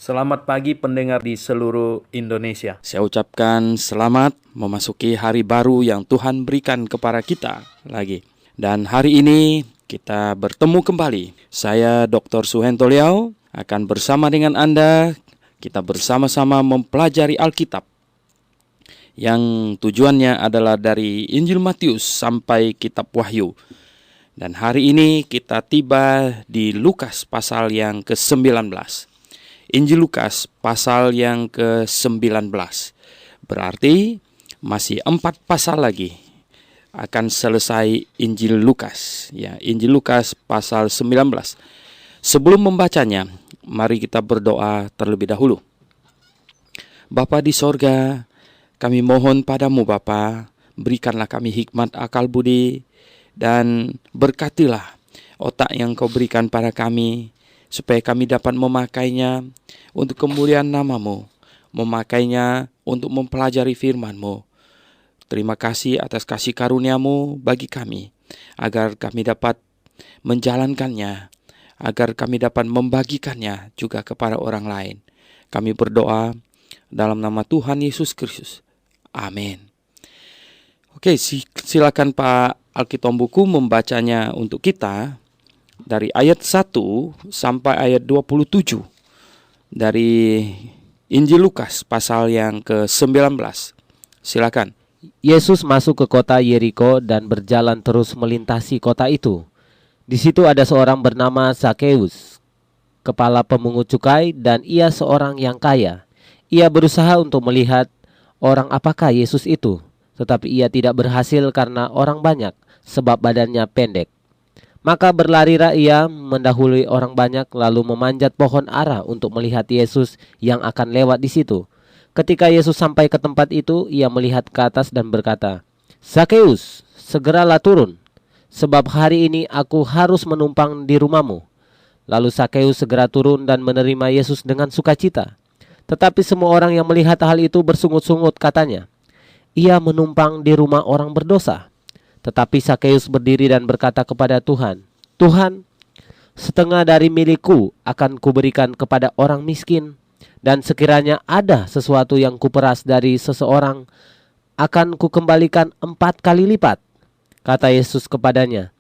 Selamat pagi pendengar di seluruh Indonesia. Saya ucapkan selamat memasuki hari baru yang Tuhan berikan kepada kita lagi. Dan hari ini kita bertemu kembali. Saya Dr. Suhento Liao akan bersama dengan Anda. Kita bersama-sama mempelajari Alkitab yang tujuannya adalah dari Injil Matius sampai Kitab Wahyu. Dan hari ini kita tiba di Lukas pasal yang ke-19. Injil Lukas pasal yang ke-19. Berarti masih 4 pasal lagi akan selesai Injil Lukas. Ya, Injil Lukas pasal 19. Sebelum membacanya, mari kita berdoa terlebih dahulu. Bapa di sorga, kami mohon padamu Bapa, berikanlah kami hikmat akal budi, dan berkatilah otak yang kau berikan pada kami, supaya kami dapat memakainya untuk kemuliaan nama-Mu, memakainya untuk mempelajari firman-Mu. Terima kasih atas kasih karunia-Mu bagi kami, agar kami dapat menjalankannya, agar kami dapat membagikannya juga kepada orang lain. Kami berdoa dalam nama Tuhan Yesus Kristus. Amin. Oke, silakan Pak Alkitab Buku membacanya untuk kita. Dari ayat 1 sampai ayat 27 dari Injil Lukas pasal yang ke-19. Silakan. Yesus masuk ke kota Yeriko dan berjalan terus melintasi kota itu. Di situ ada seorang bernama Zakheus, kepala pemungut cukai, dan ia seorang yang kaya. Ia berusaha untuk melihat orang apakah Yesus itu, tetapi ia tidak berhasil karena orang banyak, sebab badannya pendek. Maka berlarilah ia mendahului orang banyak, lalu memanjat pohon ara untuk melihat Yesus yang akan lewat di situ. Ketika Yesus sampai ke tempat itu, ia melihat ke atas dan berkata, "Zakheus, segeralah turun, sebab hari ini aku harus menumpang di rumahmu." Lalu Zakheus segera turun dan menerima Yesus dengan sukacita. Tetapi semua orang yang melihat hal itu bersungut-sungut, katanya, "Ia menumpang di rumah orang berdosa." Tetapi Zakheus berdiri dan berkata kepada Tuhan, "Tuhan, setengah dari milikku akan kuberikan kepada orang miskin, dan sekiranya ada sesuatu yang kuperas dari seseorang, akan kukembalikan 4 kali lipat." Kata Yesus kepadanya,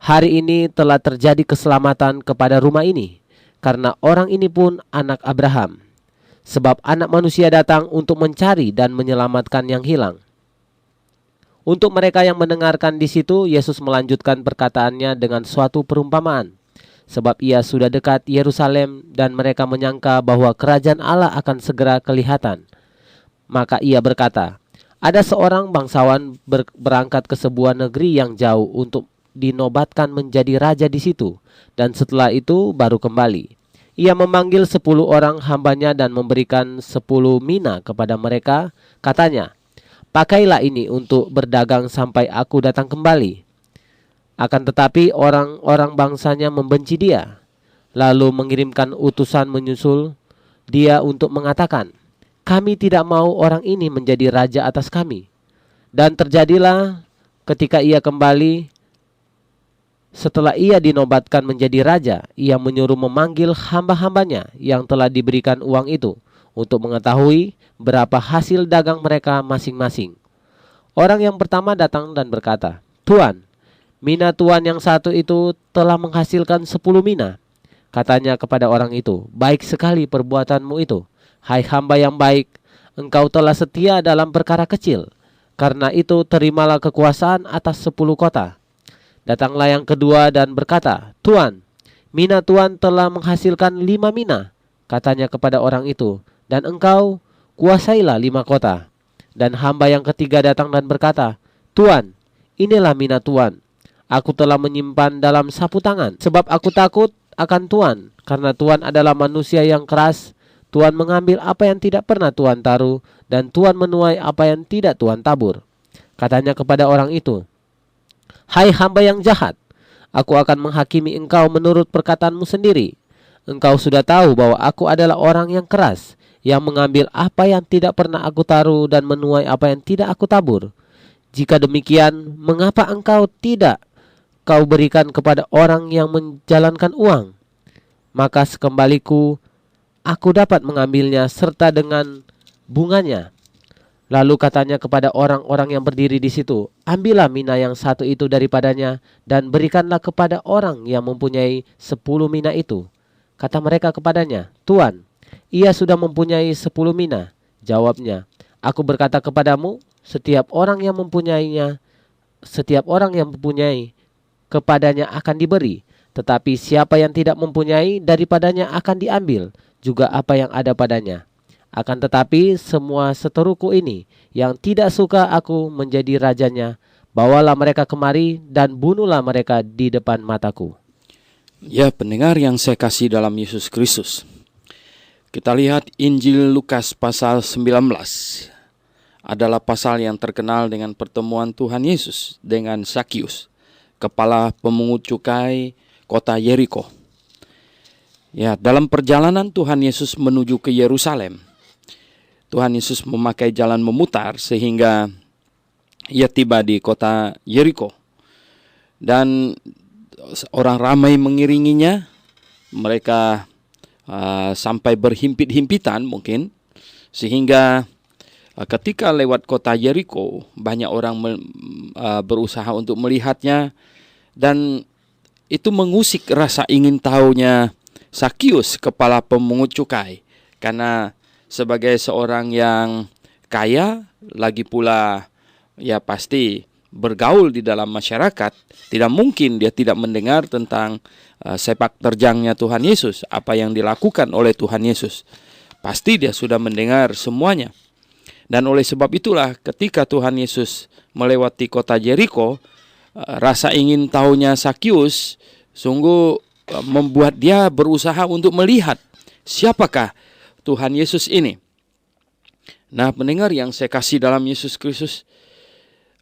"Hari ini telah terjadi keselamatan kepada rumah ini, karena orang ini pun anak Abraham. Sebab Anak Manusia datang untuk mencari dan menyelamatkan yang hilang." Untuk mereka yang mendengarkan di situ, Yesus melanjutkan perkataannya dengan suatu perumpamaan. Sebab ia sudah dekat Yerusalem dan mereka menyangka bahwa kerajaan Allah akan segera kelihatan. Maka ia berkata, "Ada seorang bangsawan berangkat ke sebuah negeri yang jauh untuk dinobatkan menjadi raja di situ, dan setelah itu baru kembali. Ia memanggil 10 orang hambanya dan memberikan 10 mina kepada mereka. Katanya, 'Pakailah ini untuk berdagang sampai aku datang kembali.' Akan tetapi orang-orang bangsanya membenci dia, lalu mengirimkan utusan menyusul dia untuk mengatakan, 'Kami tidak mau orang ini menjadi raja atas kami.' Dan terjadilah ketika ia kembali, setelah ia dinobatkan menjadi raja, ia menyuruh memanggil hamba-hambanya yang telah diberikan uang itu, untuk mengetahui berapa hasil dagang mereka masing-masing. Orang yang pertama datang dan berkata, 'Tuan, mina tuan yang satu itu telah menghasilkan 10 mina.' Katanya kepada orang itu, 'Baik sekali perbuatanmu itu, hai hamba yang baik. Engkau telah setia dalam perkara kecil, karena itu terimalah kekuasaan atas 10 kota.' Datanglah yang kedua dan berkata, 'Tuan, mina tuan telah menghasilkan 5 mina.' Katanya kepada orang itu, 'Dan engkau kuasailah 5 kota.' Dan hamba yang ketiga datang dan berkata, 'Tuan, inilah mina tuan. Aku telah menyimpan dalam sapu tangan, sebab aku takut akan tuan, karena tuan adalah manusia yang keras. Tuan mengambil apa yang tidak pernah tuan taruh, dan tuan menuai apa yang tidak tuan tabur.' Katanya kepada orang itu, 'Hai hamba yang jahat, aku akan menghakimi engkau menurut perkataanmu sendiri. Engkau sudah tahu bahwa aku adalah orang yang keras, yang mengambil apa yang tidak pernah aku taruh dan menuai apa yang tidak aku tabur. Jika demikian, mengapa engkau tidak kau berikan kepada orang yang menjalankan uang? Maka sekembaliku aku dapat mengambilnya serta dengan bunganya. Lalu katanya kepada orang-orang yang berdiri di situ, ambillah mina yang satu itu daripadanya dan berikanlah kepada orang yang mempunyai 10 mina itu. Kata mereka kepadanya, Tuan, ia sudah mempunyai 10 mina. Jawabnya, aku berkata kepadamu, setiap orang yang mempunyai kepadanya akan diberi. Tetapi siapa yang tidak mempunyai, daripadanya akan diambil juga apa yang ada padanya. Akan tetapi semua seteruku ini yang tidak suka aku menjadi rajanya, bawalah mereka kemari dan bunuhlah mereka di depan mataku. Ya, pendengar yang saya kasih dalam Yesus Kristus, kita lihat Injil Lukas pasal 19 adalah pasal yang terkenal dengan pertemuan Tuhan Yesus dengan Sakius, kepala pemungut cukai kota Yeriko. Ya, dalam perjalanan Tuhan Yesus menuju ke Yerusalem, Tuhan Yesus memakai jalan memutar sehingga ia tiba di kota Yeriko. Dan orang ramai mengiringinya. Mereka sampai berhimpit-himpitan mungkin. Sehingga ketika lewat kota Yeriko, banyak orang berusaha untuk melihatnya. Dan itu mengusik rasa ingin tahunya Sakius, kepala pemungut cukai. Karena sebagai seorang yang kaya, lagi pula ya pasti bergaul di dalam masyarakat, tidak mungkin dia tidak mendengar tentang sepak terjangnya Tuhan Yesus, apa yang dilakukan oleh Tuhan Yesus. Pasti dia sudah mendengar semuanya. Dan oleh sebab itulah ketika Tuhan Yesus melewati kota Yeriko, rasa ingin tahunya Sakius sungguh membuat dia berusaha untuk melihat siapakah Tuhan Yesus ini. Nah, pendengar yang saya kasih dalam Yesus Kristus,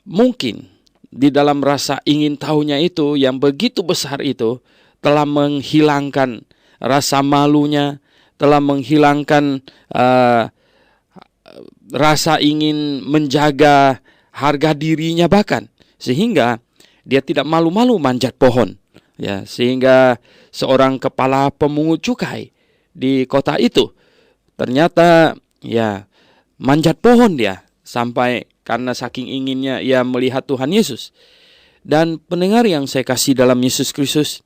mungkin di dalam rasa ingin tahunya itu yang begitu besar itu telah menghilangkan rasa malunya, telah menghilangkan rasa ingin menjaga harga dirinya bahkan, sehingga dia tidak malu-malu manjat pohon. Ya, sehingga seorang kepala pemungut cukai di kota itu ternyata ya manjat pohon dia sampai karena saking inginnya ia melihat Tuhan Yesus. Dan pendengar yang saya kasih dalam Yesus Kristus,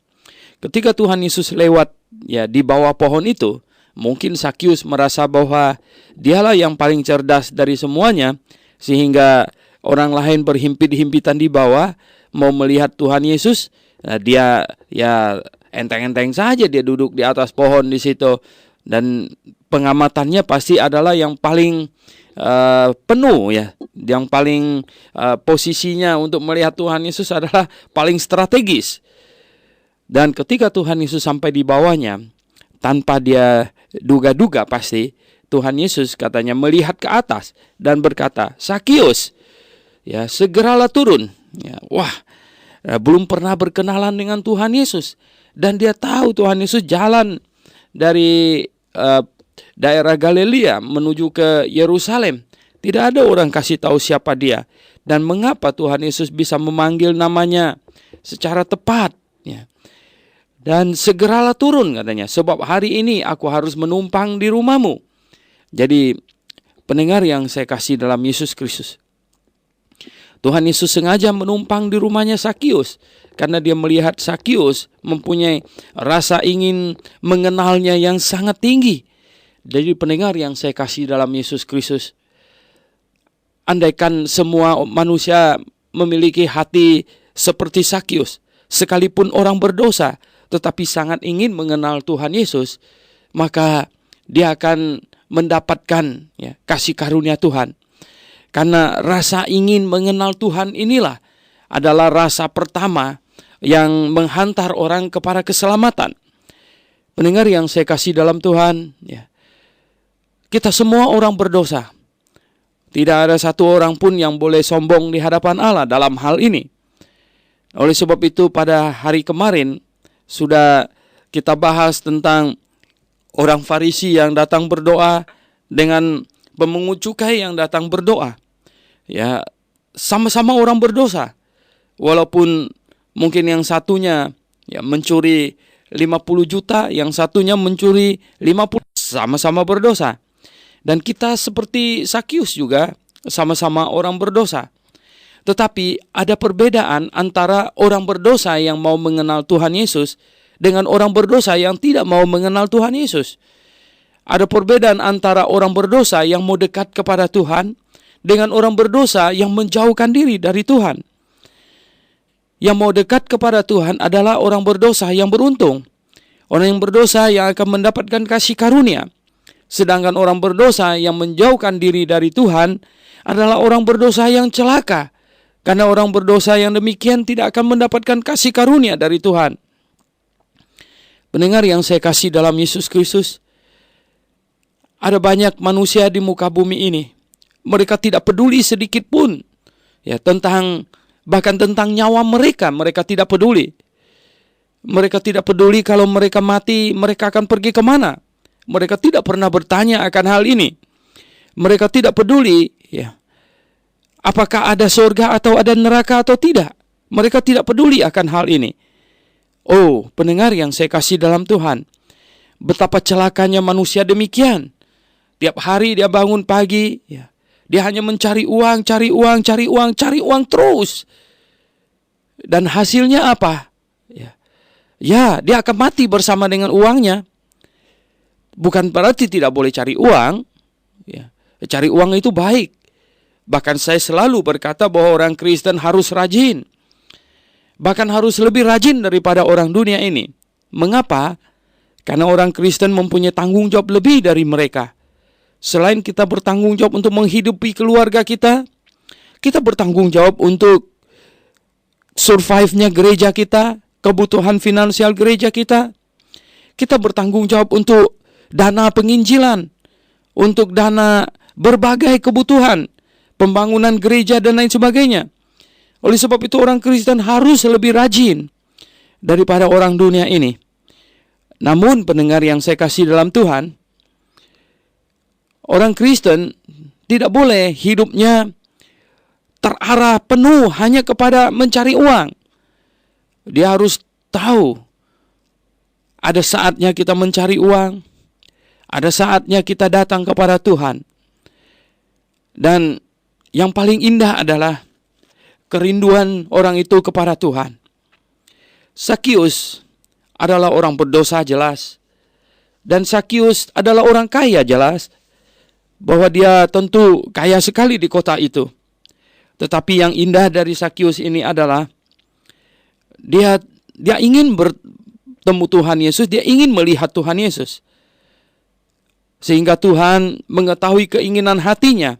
ketika Tuhan Yesus lewat ya di bawah pohon itu, mungkin Sakius merasa bahwa dialah yang paling cerdas dari semuanya, sehingga orang lain berhimpit-himpitan di bawah mau melihat Tuhan Yesus. Nah, dia ya enteng-enteng saja dia duduk di atas pohon di situ, dan pengamatannya pasti adalah yang paling penuh ya, yang paling posisinya untuk melihat Tuhan Yesus adalah paling strategis. Dan ketika Tuhan Yesus sampai di bawahnya, tanpa dia duga-duga pasti Tuhan Yesus katanya melihat ke atas dan berkata, Sakius, ya segeralah turun. Ya, wah, belum pernah berkenalan dengan Tuhan Yesus, dan dia tahu Tuhan Yesus jalan dari daerah Galilea menuju ke Yerusalem. Tidak ada orang kasih tahu siapa dia dan mengapa Tuhan Yesus bisa memanggil namanya secara tepat. Ya. Dan segeralah turun katanya, sebab hari ini aku harus menumpang di rumahmu. Jadi pendengar yang saya kasih dalam Yesus Kristus, Tuhan Yesus sengaja menumpang di rumahnya Sakius karena dia melihat Sakius mempunyai rasa ingin mengenalnya yang sangat tinggi. Jadi pendengar yang saya kasih dalam Yesus Kristus, andaikan semua manusia memiliki hati seperti Sakius, sekalipun orang berdosa, tetapi sangat ingin mengenal Tuhan Yesus, maka dia akan mendapatkan ya, kasih karunia Tuhan. Karena rasa ingin mengenal Tuhan inilah adalah rasa pertama yang menghantar orang kepada keselamatan. Pendengar yang saya kasih dalam Tuhan, ya, kita semua orang berdosa. Tidak ada satu orang pun yang boleh sombong di hadapan Allah dalam hal ini. Oleh sebab itu pada hari kemarin sudah kita bahas tentang orang Farisi yang datang berdoa dengan pemungut cukai yang datang berdoa. Ya, sama-sama orang berdosa. Walaupun mungkin yang satunya ya mencuri 50 juta, yang satunya mencuri 50 sama-sama berdosa. Dan kita seperti Zakius juga sama-sama orang berdosa. Tetapi ada perbedaan antara orang berdosa yang mau mengenal Tuhan Yesus dengan orang berdosa yang tidak mau mengenal Tuhan Yesus. Ada perbedaan antara orang berdosa yang mau dekat kepada Tuhan dengan orang berdosa yang menjauhkan diri dari Tuhan. Yang mau dekat kepada Tuhan adalah orang berdosa yang beruntung. Orang yang berdosa yang akan mendapatkan kasih karunia. Sedangkan orang berdosa yang menjauhkan diri dari Tuhan adalah orang berdosa yang celaka. Karena orang berdosa yang demikian tidak akan mendapatkan kasih karunia dari Tuhan. Pendengar yang saya kasih dalam Yesus Kristus, ada banyak manusia di muka bumi ini. Mereka tidak peduli sedikit pun bahkan tentang nyawa mereka tidak peduli. Mereka tidak peduli kalau mereka mati, mereka akan pergi kemana. Mereka tidak pernah bertanya akan hal ini. Mereka tidak peduli, apakah ada surga atau ada neraka atau tidak. Mereka tidak peduli akan hal ini. Oh, pendengar yang saya kasih dalam Tuhan, betapa celakanya manusia demikian. Tiap hari dia bangun pagi, dia hanya mencari uang, cari uang terus. Dan hasilnya apa? Dia akan mati bersama dengan uangnya. Bukan berarti tidak boleh cari uang. Cari uang itu baik. Bahkan saya selalu berkata bahwa orang Kristen harus rajin. Bahkan harus lebih rajin daripada orang dunia ini. Mengapa? Karena orang Kristen mempunyai tanggung jawab lebih dari mereka. Selain kita bertanggung jawab untuk menghidupi keluarga kita bertanggung jawab untuk survive-nya gereja kita, kebutuhan finansial gereja kita. Kita bertanggung jawab untuk dana penginjilan, untuk dana berbagai kebutuhan, pembangunan gereja dan lain sebagainya. Oleh sebab itu orang Kristen harus lebih rajin daripada orang dunia ini. Namun pendengar yang saya kasih dalam Tuhan, orang Kristen tidak boleh hidupnya terarah penuh hanya kepada mencari uang. Dia harus tahu ada saatnya kita mencari uang, ada saatnya kita datang kepada Tuhan. Dan yang paling indah adalah kerinduan orang itu kepada Tuhan. Zakius adalah orang berdosa jelas. Dan Zakius adalah orang kaya jelas. Bahwa dia tentu kaya sekali di kota itu. Tetapi yang indah dari Zakius ini adalah dia ingin bertemu Tuhan Yesus, dia ingin melihat Tuhan Yesus. Sehingga Tuhan mengetahui keinginan hatinya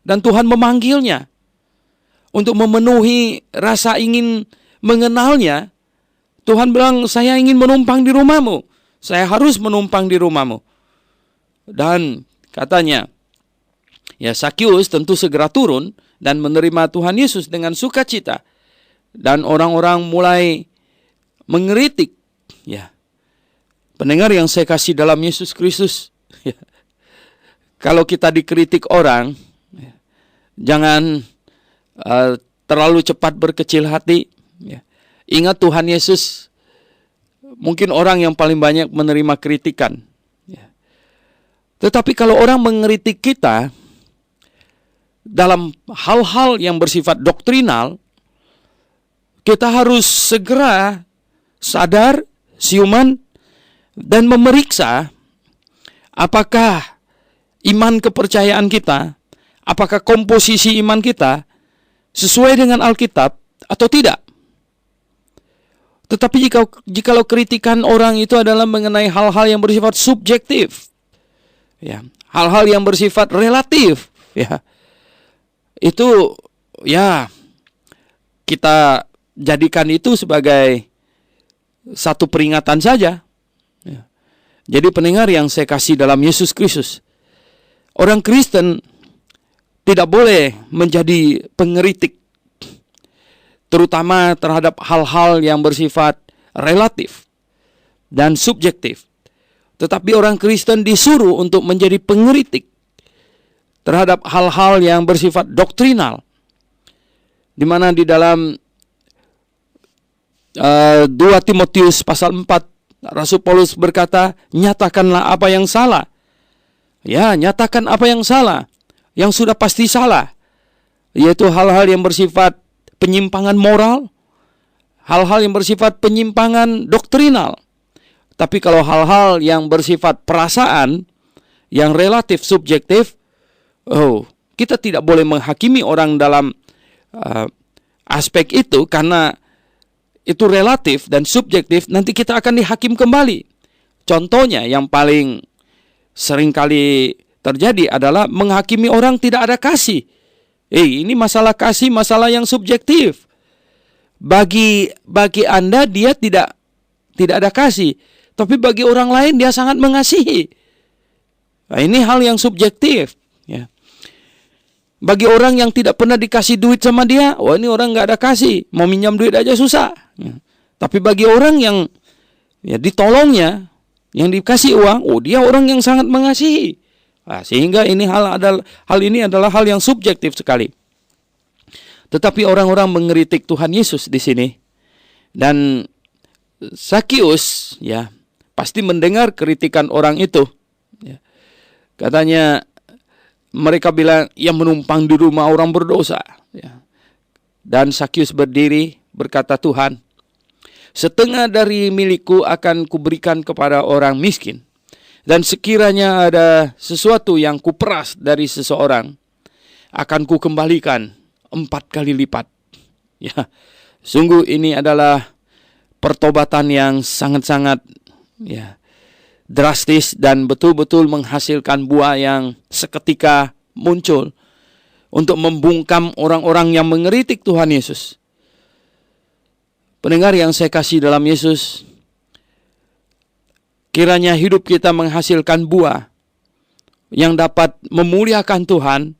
dan Tuhan memanggilnya untuk memenuhi rasa ingin mengenalnya. Tuhan bilang, saya ingin menumpang di rumahmu. Saya harus menumpang di rumahmu. Dan katanya, Zakius tentu segera turun dan menerima Tuhan Yesus dengan sukacita. Dan orang-orang mulai mengeritik. Pendengar yang saya kasih dalam Yesus Kristus, kalau kita dikritik orang, jangan terlalu cepat berkecil hati. Ingat Tuhan Yesus mungkin orang yang paling banyak menerima kritikan. Tetapi kalau orang mengkritik kita dalam hal-hal yang bersifat doktrinal, kita harus segera sadar, siuman, dan memeriksa apakah iman kepercayaan kita, apakah komposisi iman kita sesuai dengan Alkitab atau tidak. Tetapi jikalau kritikan orang itu adalah mengenai hal-hal yang bersifat subjektif, hal-hal yang bersifat relatif, itu kita jadikan itu sebagai satu peringatan saja. Jadi pendengar yang saya kasih dalam Yesus Kristus, orang Kristen tidak boleh menjadi pengeritik, terutama terhadap hal-hal yang bersifat relatif dan subjektif. Tetapi orang Kristen disuruh untuk menjadi pengeritik terhadap hal-hal yang bersifat doktrinal. Di mana di dalam 2 Timotius pasal 4, Rasul Paulus berkata, nyatakanlah apa yang salah Ya, nyatakan apa yang salah, yang sudah pasti salah, yaitu hal-hal yang bersifat penyimpangan moral, hal-hal yang bersifat penyimpangan doktrinal. Tapi kalau hal-hal yang bersifat perasaan, yang relatif subjektif, kita tidak boleh menghakimi orang dalam aspek itu, karena itu relatif dan subjektif, nanti kita akan dihakim kembali. Contohnya yang paling seringkali terjadi adalah menghakimi orang tidak ada kasih. Ini masalah kasih, masalah yang subjektif. Bagi Anda dia tidak ada kasih, tapi bagi orang lain dia sangat mengasihi. Nah, ini hal yang subjektif, ya. Bagi orang yang tidak pernah dikasih duit sama dia, ini orang nggak ada kasih, mau minjam duit aja susah. Ya. Tapi bagi orang yang ditolongnya, yang dikasih uang, dia orang yang sangat mengasihi. Nah, sehingga hal ini adalah hal yang subjektif sekali. Tetapi orang-orang mengkritik Tuhan Yesus di sini, dan Sakius pasti mendengar kritikan orang itu. Ya. Katanya mereka bilang, yang menumpang di rumah orang berdosa. Ya. Dan Sakius berdiri berkata, Tuhan, setengah dari milikku akan kuberikan kepada orang miskin. Dan sekiranya ada sesuatu yang kuperas dari seseorang, akan kukembalikan 4 kali lipat. Ya, sungguh ini adalah pertobatan yang sangat-sangat drastis dan betul-betul menghasilkan buah yang seketika muncul untuk membungkam orang-orang yang mengkritik Tuhan Yesus. Pendengar yang saya kasih dalam Yesus, kiranya hidup kita menghasilkan buah yang dapat memuliakan Tuhan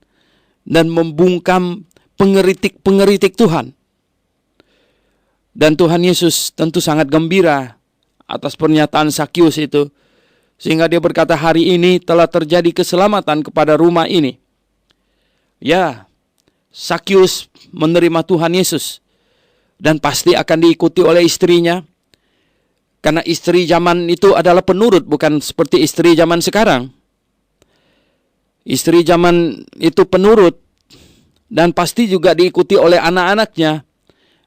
dan membungkam pengkritik Tuhan. Dan Tuhan Yesus tentu sangat gembira atas pernyataan Sakius itu, sehingga dia berkata, hari ini telah terjadi keselamatan kepada rumah ini. Ya, Sakius menerima Tuhan Yesus, dan pasti akan diikuti oleh istrinya. Karena istri zaman itu adalah penurut, bukan seperti istri zaman sekarang. Istri zaman itu penurut, dan pasti juga diikuti oleh anak-anaknya.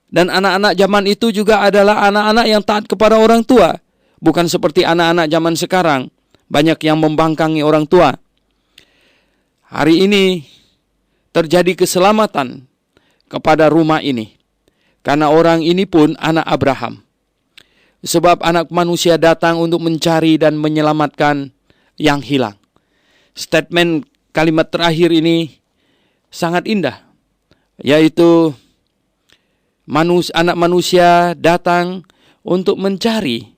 Dan anak-anak zaman itu juga adalah anak-anak yang taat kepada orang tua. Bukan seperti anak-anak zaman sekarang, banyak yang membangkangi orang tua. Hari ini terjadi keselamatan kepada rumah ini, karena orang ini pun anak Abraham. Sebab anak manusia datang untuk mencari dan menyelamatkan yang hilang. Statement kalimat terakhir ini sangat indah, yaitu anak manusia datang untuk mencari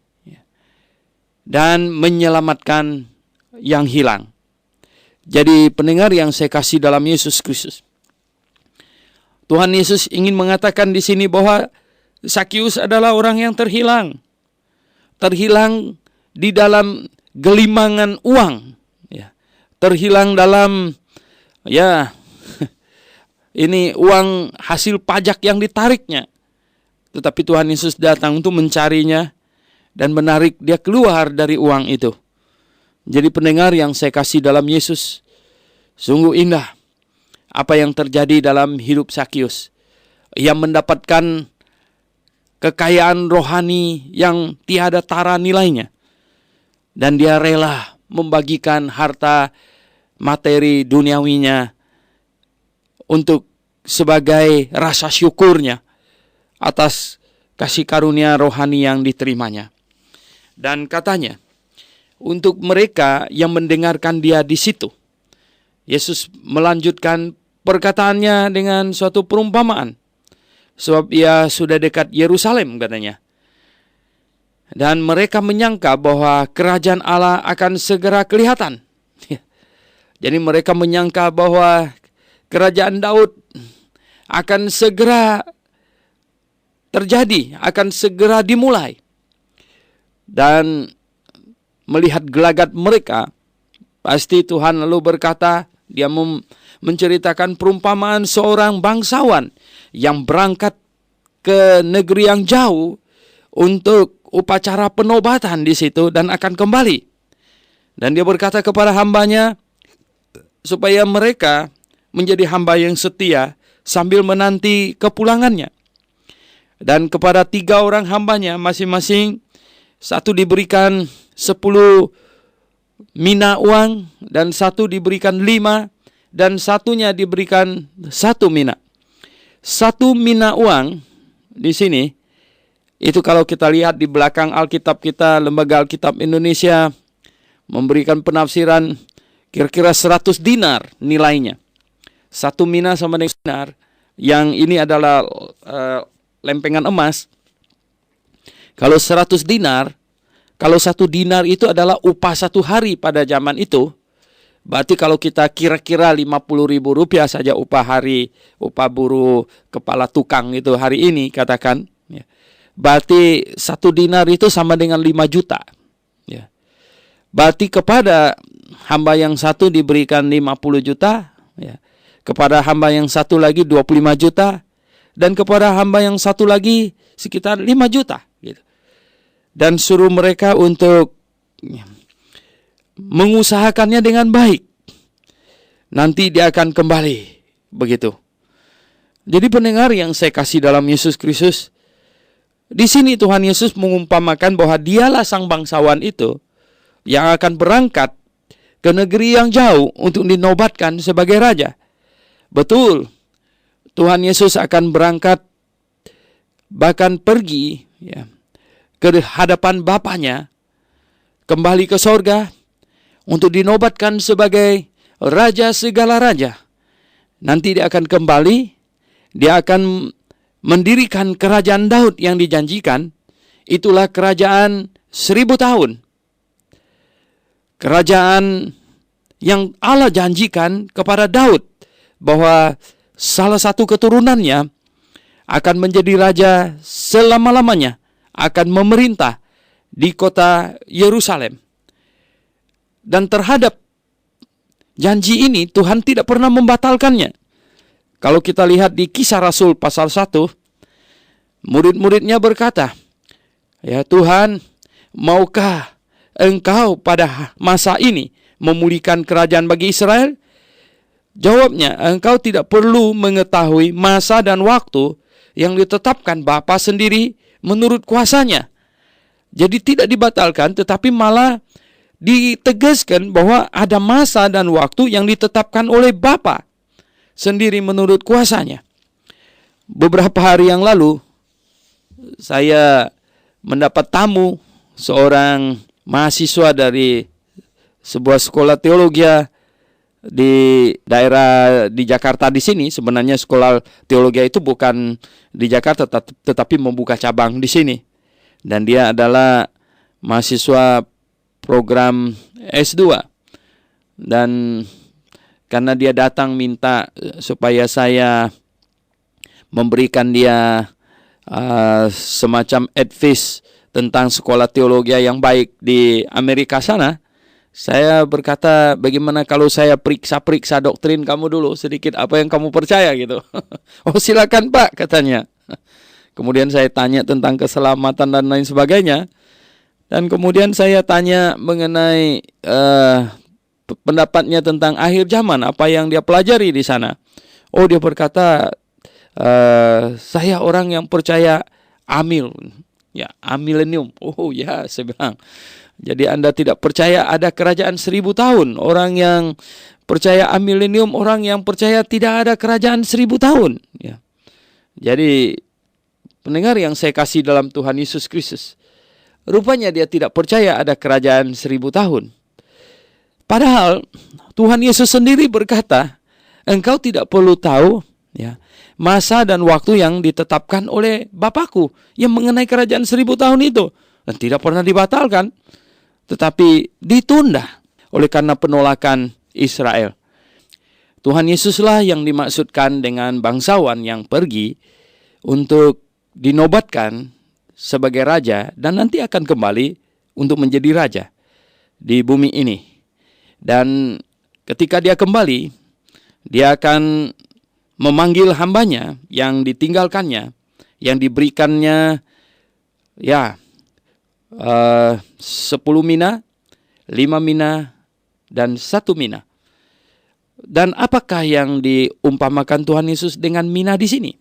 dan menyelamatkan yang hilang. Jadi pendengar yang saya kasih dalam Yesus Kristus, Tuhan Yesus ingin mengatakan di sini bahwa Sakius adalah orang yang terhilang di dalam gelimangan uang, terhilang dalam ini uang hasil pajak yang ditariknya. Tetapi Tuhan Yesus datang untuk mencarinya dan menarik dia keluar dari uang itu. Jadi pendengar yang saya kasih dalam Yesus, sungguh indah apa yang terjadi dalam hidup Sakius. Ia mendapatkan kekayaan rohani yang tiada tara nilainya. Dan dia rela membagikan harta materi duniawinya untuk sebagai rasa syukurnya atas kasih karunia rohani yang diterimanya. Dan katanya, untuk mereka yang mendengarkan dia di situ, Yesus melanjutkan perkataannya dengan suatu perumpamaan. Sebab ia sudah dekat Yerusalem, katanya. Dan mereka menyangka bahwa kerajaan Allah akan segera kelihatan. Jadi mereka menyangka bahwa kerajaan Daud akan segera terjadi, akan segera dimulai. Dan melihat gelagat mereka, pasti Tuhan lalu berkata, dia menceritakan perumpamaan seorang bangsawan yang berangkat ke negeri yang jauh untuk upacara penobatan di situ dan akan kembali. Dan dia berkata kepada hambanya, supaya mereka menjadi hamba yang setia sambil menanti kepulangannya. Dan kepada 3 orang hambanya masing-masing, satu diberikan 10 mina uang, dan satu diberikan 5, dan satunya diberikan 1 mina. 1 mina uang di sini, itu kalau kita lihat di belakang Alkitab kita, Lembaga Alkitab Indonesia memberikan penafsiran kira-kira 100 dinar nilainya. 1 mina sama dengan dinar, yang ini adalah lempengan emas. Kalau 100 dinar, kalau 1 dinar itu adalah upah 1 hari pada zaman itu, berarti kalau kita kira-kira 50.000 rupiah saja upah hari, upah buruh kepala tukang itu hari ini katakan, ya, berarti 1 dinar itu sama dengan 5 juta. Ya. Berarti kepada hamba yang satu diberikan 50 juta, ya. Kepada hamba yang satu lagi 25 juta, dan kepada hamba yang satu lagi sekitar 5 juta. Gitu. Dan suruh mereka untuk mengusahakannya dengan baik. Nanti dia akan kembali. Begitu. Jadi pendengar yang saya kasih dalam Yesus Kristus, di sini Tuhan Yesus mengumpamakan bahwa dialah sang bangsawan itu yang akan berangkat ke negeri yang jauh untuk dinobatkan sebagai raja. Betul, Tuhan Yesus akan berangkat, bahkan pergi, ya, ke hadapan Bapanya, kembali ke sorga untuk dinobatkan sebagai Raja segala raja. Nanti dia akan kembali, dia akan mendirikan kerajaan Daud yang dijanjikan. Itulah kerajaan 1000 tahun. Kerajaan yang Allah janjikan kepada Daud, bahwa salah satu keturunannya akan menjadi raja selama-lamanya, akan memerintah di kota Yerusalem. Dan terhadap janji ini Tuhan tidak pernah membatalkannya. Kalau kita lihat di Kisah Rasul pasal 1, murid-muridnya berkata, "Ya Tuhan, maukah Engkau pada masa ini memulihkan kerajaan bagi Israel?" Jawabnya, "Engkau tidak perlu mengetahui masa dan waktu yang ditetapkan Bapa sendiri menurut kuasanya." Jadi tidak dibatalkan, tetapi malah ditegaskan bahwa ada masa dan waktu yang ditetapkan oleh Bapa sendiri menurut kuasanya. Beberapa hari yang lalu, saya mendapat tamu seorang mahasiswa dari sebuah sekolah teologi di daerah di Jakarta di sini. Sebenarnya sekolah teologi itu bukan di Jakarta, tetapi membuka cabang di sini. Dan dia adalah mahasiswa program S2. Dan karena dia datang minta supaya saya memberikan dia semacam advice tentang sekolah teologi yang baik di Amerika sana, saya berkata, bagaimana kalau saya periksa doktrin kamu dulu sedikit, apa yang kamu percaya gitu. "Oh silakan Pak," katanya. Kemudian saya tanya tentang keselamatan dan lain sebagainya. Dan kemudian saya tanya mengenai pendapatnya tentang akhir zaman, apa yang dia pelajari di sana. Oh, dia berkata, "Saya orang yang percaya amil." Ya, amilenium. Oh ya, saya bilang. Jadi Anda tidak percaya ada kerajaan 1000 tahun. Orang yang percaya amilenium, orang yang percaya tidak ada kerajaan 1000 tahun. Ya. Jadi pendengar yang saya kasih dalam Tuhan Yesus Kristus, rupanya dia tidak percaya ada kerajaan 1000 tahun. Padahal Tuhan Yesus sendiri berkata, "Engkau tidak perlu tahu, ya, masa dan waktu yang ditetapkan oleh Bapakku yang mengenai kerajaan 1000 tahun itu." Dan tidak pernah dibatalkan, tetapi ditunda oleh karena penolakan Israel. Tuhan Yesuslah yang dimaksudkan dengan bangsawan yang pergi untuk dinobatkan sebagai raja dan nanti akan kembali untuk menjadi raja di bumi ini. Dan ketika dia kembali, dia akan memanggil hambanya yang ditinggalkannya, yang diberikannya 10 mina, 5 mina, dan 1 mina. Dan apakah yang diumpamakan Tuhan Yesus dengan mina di sini?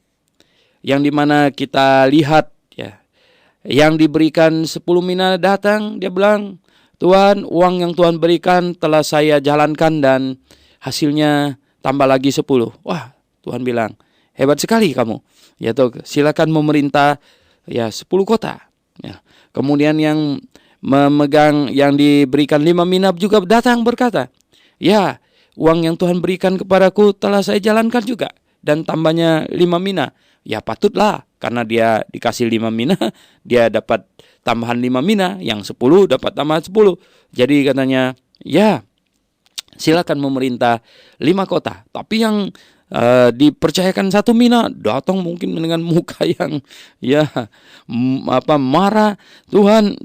Yang dimana kita lihat ya, yang diberikan 10 mina datang, dia bilang, Tuhan, uang yang Tuhan berikan telah saya jalankan dan hasilnya tambah lagi 10. Wah, Tuhan bilang, hebat sekali kamu. Ya toh, silakan memerintah ya 10 kota. Ya. Kemudian yang memegang yang diberikan 5 mina juga datang berkata, ya, uang yang Tuhan berikan kepadaku telah saya jalankan juga dan tambahnya 5 mina. Ya patutlah, karena dia dikasih 5 mina, dia dapat tambahan 5 mina, yang 10 dapat tambahan 10. Jadi katanya, ya silakan memerintah 5 kota. Tapi yang dipercayakan 1 mina datang mungkin dengan muka yang ya marah. Tuhan,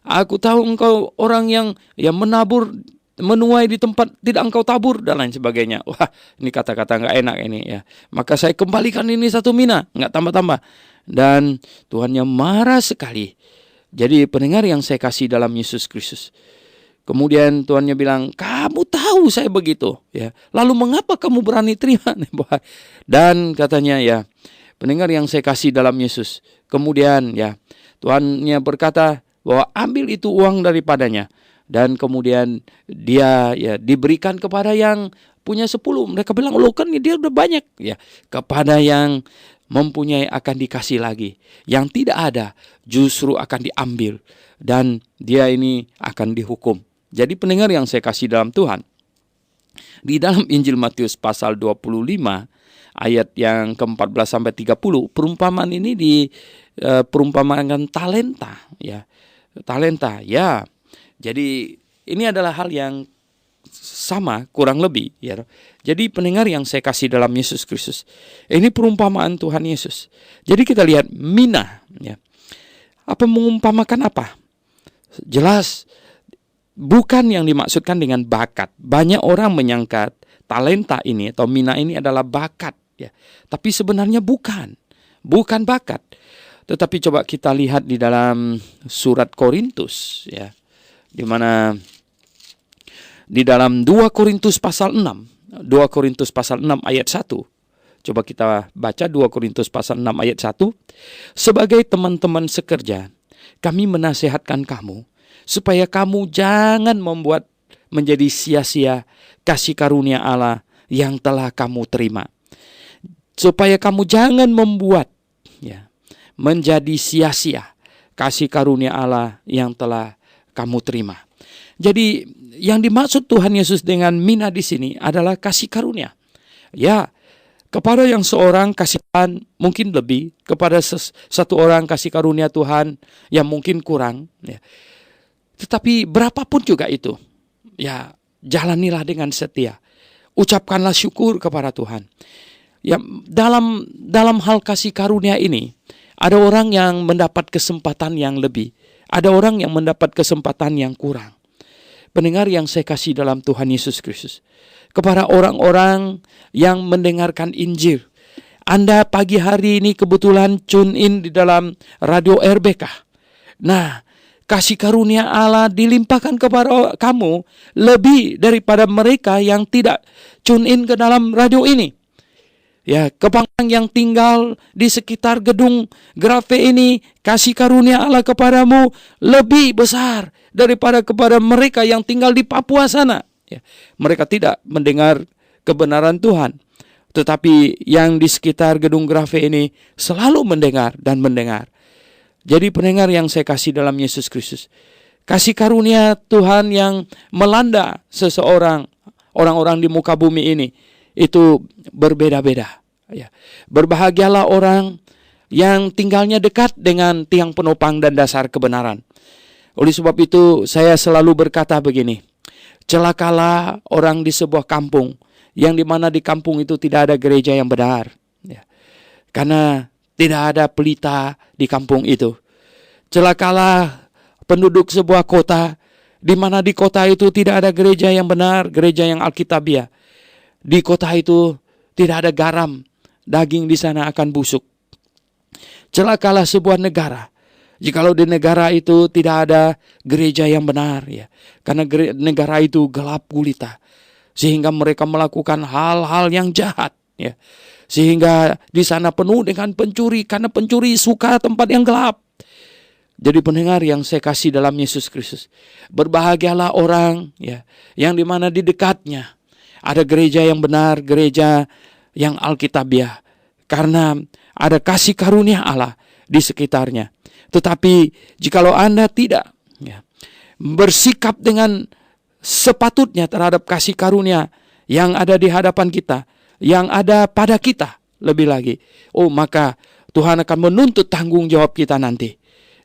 aku tahu engkau orang yang menabur, menuai di tempat tidak engkau tabur dan lain sebagainya. Wah, ini kata-kata nggak enak ini ya. Maka saya kembalikan ini 1 mina, nggak tambah-tambah. Dan Tuhannya marah sekali. Jadi pendengar yang saya kasih dalam Yesus Kristus, kemudian Tuhannya bilang, kamu tahu saya begitu, ya. Lalu mengapa kamu berani terima? Dan katanya ya, pendengar yang saya kasih dalam Yesus. Kemudian ya, Tuhannya berkata bahwa ambil itu uang daripadanya. Dan kemudian dia ya diberikan kepada yang punya 10. Mereka bilang, loh kan dia udah banyak. Ya, kepada yang mempunyai akan dikasih lagi. Yang tidak ada justru akan diambil. Dan dia ini akan dihukum. Jadi pendengar yang saya kasih dalam Tuhan, di dalam Injil Matius pasal 25 ayat yang ke-14 sampai 30, perumpamaan ini perumpamakan talenta ya. Talenta ya. Jadi ini adalah hal yang sama kurang lebih ya. Jadi pendengar yang saya kasih dalam Yesus Kristus, ini perumpamaan Tuhan Yesus. Jadi kita lihat mina ya. Apa mengumpamakan apa? Jelas bukan yang dimaksudkan dengan bakat. Banyak orang menyangka talenta ini atau mina ini adalah bakat ya. Tapi sebenarnya bukan bakat. Tetapi coba kita lihat di dalam surat Korintus ya. Di mana di dalam 2 Korintus pasal 6. 2 Korintus pasal 6 ayat 1. Coba kita baca 2 Korintus pasal 6 ayat 1. Sebagai teman-teman sekerja, kami menasihatkan kamu supaya kamu jangan membuat menjadi sia-sia kasih karunia Allah yang telah kamu terima. Supaya kamu jangan membuat ya menjadi sia-sia kasih karunia Allah yang telah kamu terima. Jadi yang dimaksud Tuhan Yesus dengan mina di sini adalah kasih karunia. Ya, kepada yang seorang kasih Tuhan mungkin lebih, kepada satu orang kasih karunia Tuhan yang mungkin kurang ya. Tetapi berapapun juga itu, ya jalanilah dengan setia. Ucapkanlah syukur kepada Tuhan. Ya, dalam hal kasih karunia ini, ada orang yang mendapat kesempatan yang lebih. Ada orang yang mendapat kesempatan yang kurang. Pendengar yang saya kasih dalam Tuhan Yesus Kristus. Kepada orang-orang yang mendengarkan Injil. Anda pagi hari ini kebetulan tune in di dalam radio RBK. Nah, kasih karunia Allah dilimpahkan kepada kamu lebih daripada mereka yang tidak tune in ke dalam radio ini. Ya, kepada yang tinggal di sekitar gedung Grafe ini, kasih karunia Allah kepadamu lebih besar daripada kepada mereka yang tinggal di Papua sana. Ya, mereka tidak mendengar kebenaran Tuhan. Tetapi yang di sekitar gedung Grafe ini selalu mendengar dan mendengar. Jadi pendengar yang saya kasih dalam Yesus Kristus, kasih karunia Tuhan yang melanda seseorang, orang-orang di muka bumi ini, itu berbeda-beda. Ya. Berbahagialah orang yang tinggalnya dekat dengan tiang penopang dan dasar kebenaran. Oleh sebab itu saya selalu berkata begini, celakalah orang di sebuah kampung, yang dimana di kampung itu tidak ada gereja yang benar. Ya. Karena tidak ada pelita di kampung itu. Celakalah penduduk sebuah kota, di mana di kota itu tidak ada gereja yang benar, gereja yang alkitabiah. Di kota itu tidak ada garam, daging di sana akan busuk. Celakalah sebuah negara, jikalau di negara itu tidak ada gereja yang benar, ya. Karena negara itu gelap gulita. sehingga mereka melakukan hal-hal yang jahat, ya. Sehingga di sana penuh dengan pencuri, karena pencuri suka tempat yang gelap. Jadi pendengar yang saya kasih dalam Yesus Kristus, berbahagialah orang, ya, yang dimana di dekatnya ada gereja yang benar, gereja yang Alkitabiah, karena ada kasih karunia Allah di sekitarnya. Tetapi jikalau Anda tidak, ya, bersikap dengan sepatutnya terhadap kasih karunia yang ada di hadapan kita, yang ada pada kita lebih lagi, maka Tuhan akan menuntut tanggung jawab kita nanti.